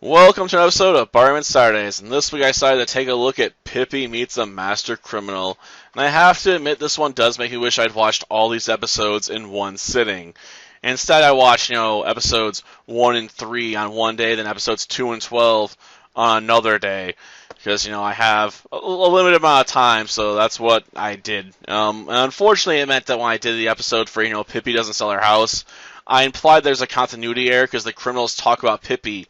Welcome to an episode of Barman Saturdays, and this week I decided to take a look at Pippi Meets a Master Criminal. And I have to admit, this one does make me wish I'd watched all these episodes in one sitting. Instead, I watched, episodes 1 and 3 on one day, then episodes 2 and 12 on another day. Because, I have a limited amount of time, so that's what I did. And unfortunately, it meant that when I did the episode for, Pippi Doesn't Sell Her House, I implied there's a continuity error because the criminals talk about Pippi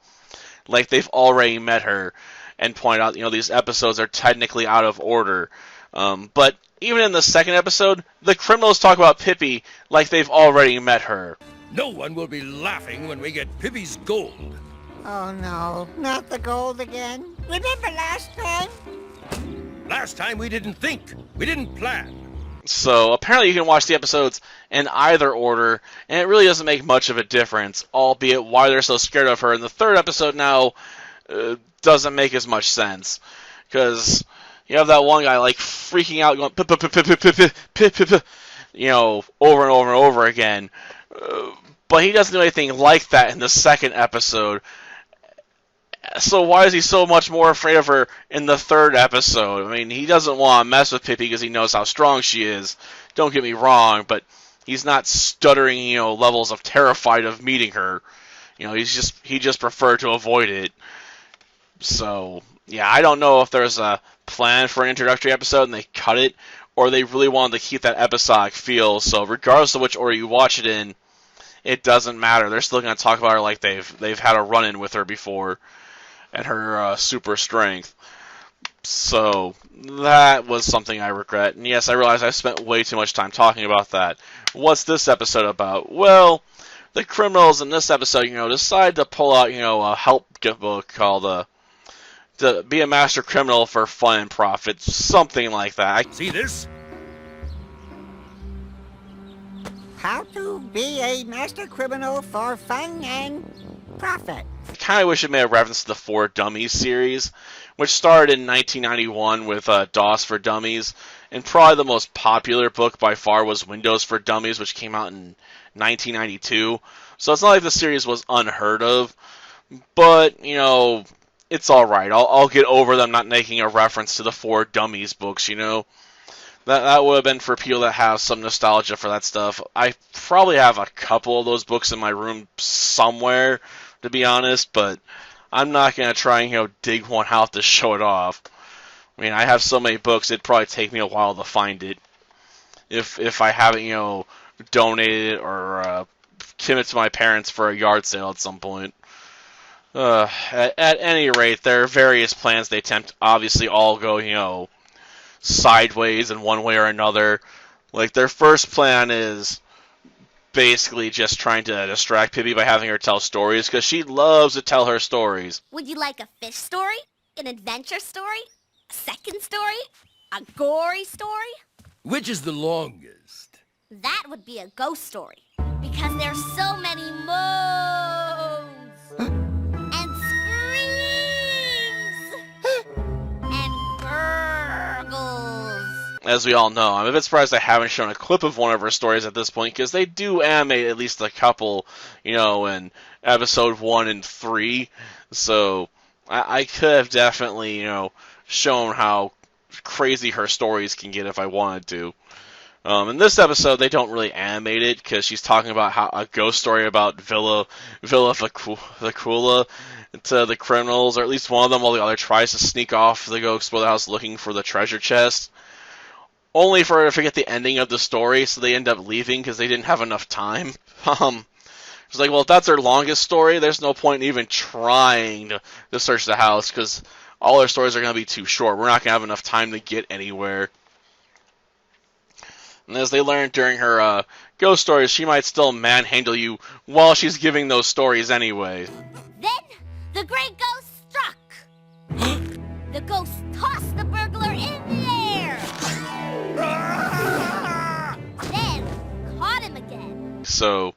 like they've already met her, and point out, these episodes are technically out of order. But even in the second episode, the criminals talk about Pippi like they've already met her. No one will be laughing when we get Pippi's gold. Oh no, not the gold again. Remember last time? Last time we didn't think, we didn't plan. So apparently you can watch the episodes in either order, and it really doesn't make much of a difference, albeit why they're so scared of her in the third episode now doesn't make as much sense. Because you have that one guy like freaking out, going over and over and over again. But he doesn't do anything like that in the second episode. So why is he so much more afraid of her in the third episode? I mean, he doesn't want to mess with Pippi because he knows how strong she is. Don't get me wrong, but he's not stuttering, levels of terrified of meeting her. He just preferred to avoid it. So, yeah, I don't know if there's a plan for an introductory episode and they cut it, or they really wanted to keep that episodic feel. So regardless of which order you watch it in, it doesn't matter. They're still going to talk about her like they've had a run-in with her before, and her super strength. So that was something I regret. And yes, I realize I spent way too much time talking about that. What's this episode about? Well, the criminals in this episode, decide to pull out, a help book called to Be a Master Criminal for Fun and Profit, something like that. See this? How to be a master criminal for fun and profit. I kind of wish it made a reference to the For Dummies series, which started in 1991 with DOS for Dummies, and probably the most popular book by far was Windows for Dummies, which came out in 1992. So it's not like the series was unheard of, but, it's alright. I'll get over them not making a reference to the For Dummies books, That would have been for people that have some nostalgia for that stuff. I probably have a couple of those books in my room somewhere, to be honest, but I'm not going to try and, dig one out to show it off. I mean, I have so many books, it'd probably take me a while to find it. If I haven't, donated it or given it to my parents for a yard sale at some point. At any rate, there are various plans they attempt. Obviously, all go, sideways in one way or another. Like, their first plan is basically just trying to distract Pippi by having her tell stories, because she loves to tell her stories. Would you like a fish story? An adventure story? A second story? A gory story? Which is the longest? That would be a ghost story. Because there's so many moans. And screams. And gurgles. As we all know, I'm a bit surprised I haven't shown a clip of one of her stories at this point, because they do animate at least a couple, in episode 1 and 3. So I could have definitely, shown how crazy her stories can get if I wanted to. In this episode, they don't really animate it, because she's talking about how a ghost story about Villa Vicula to the criminals, or at least one of them, while the other tries to sneak off to go explore the house looking for the treasure chest. Only for her to forget the ending of the story, so they end up leaving because they didn't have enough time. It's like, well, if that's their longest story, there's no point in even trying to search the house, because all their stories are going to be too short. We're not going to have enough time to get anywhere. And as they learned during her ghost stories, she might still manhandle you while she's giving those stories anyway. Then the great ghost struck. The ghost tossed the burglar in the air. Then caught him again. So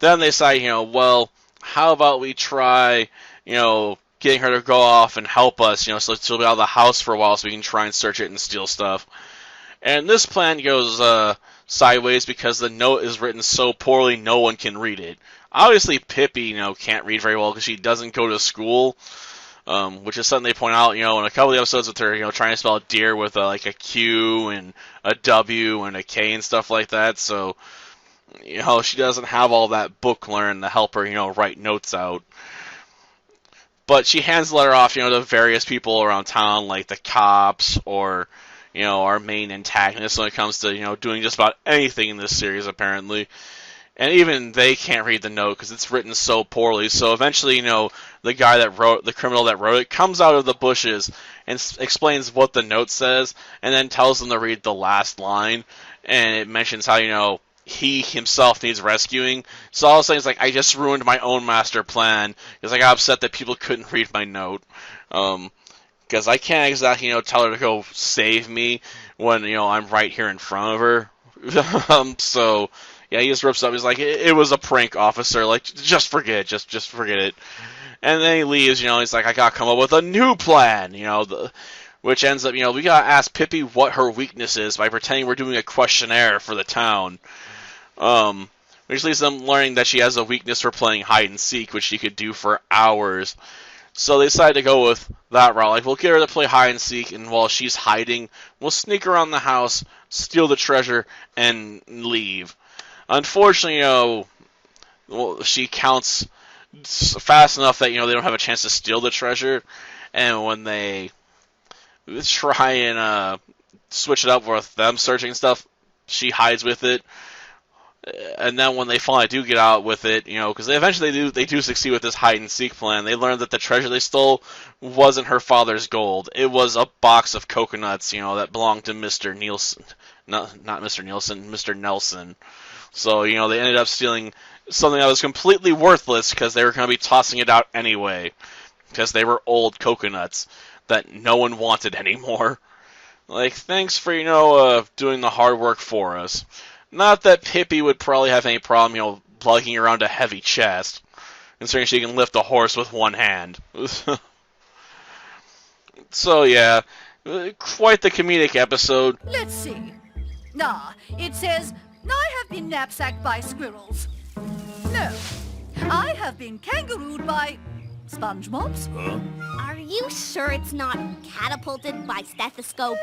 then they say, well, how about we try, getting her to go off and help us, so she'll be out of the house for a while so we can try and search it and steal stuff. And this plan goes sideways because the note is written so poorly no one can read it. obviously Pippi, can't read very well because she doesn't go to school, which is something they point out, in a couple of episodes with her, trying to spell deer with like a Q and a W and a K and stuff like that. So, she doesn't have all that book learn to help her, write notes out. But she hands the letter off, to various people around town, like the cops or, our main antagonist when it comes to, doing just about anything in this series, apparently. And even they can't read the note because it's written so poorly. So eventually, the guy that wrote, the criminal that wrote it, comes out of the bushes and explains what the note says, and then tells them to read the last line. And it mentions how, he himself needs rescuing. So all of a sudden, it's like, I just ruined my own master plan because I got upset that people couldn't read my note. Because I can't exactly, tell her to go save me when, I'm right here in front of her. So, yeah, he just rips up. He's like, it was a prank, officer. Like, just forget it. Just forget it. And then he leaves, he's like, I gotta come up with a new plan, which ends up, we gotta ask Pippi what her weakness is by pretending we're doing a questionnaire for the town. Which leads them learning that she has a weakness for playing hide and seek, which she could do for hours. So they decide to go with that route. Like, we'll get her to play hide and seek, and while she's hiding, we'll sneak around the house, steal the treasure, and leave. Unfortunately, she counts fast enough that, they don't have a chance to steal the treasure. And when they try and switch it up with them searching stuff, she hides with it. And then when they finally do get out with it, because eventually they do succeed with this hide and seek plan, they learn that the treasure they stole wasn't her father's gold. It was a box of coconuts, that belonged to Mr. Nielsen. Not Mr. Nielsen, Mr. Nelson. So, they ended up stealing something that was completely worthless because they were going to be tossing it out anyway. Because they were old coconuts that no one wanted anymore. Like, thanks for, doing the hard work for us. Not that Pippi would probably have any problem, lugging around a heavy chest, considering she can lift a horse with one hand. So, yeah, quite the comedic episode. Let's see. It says, I have been knapsacked by squirrels. No, I have been kangarooed by SpongeBob's. Are you sure it's not catapulted by stethoscopes?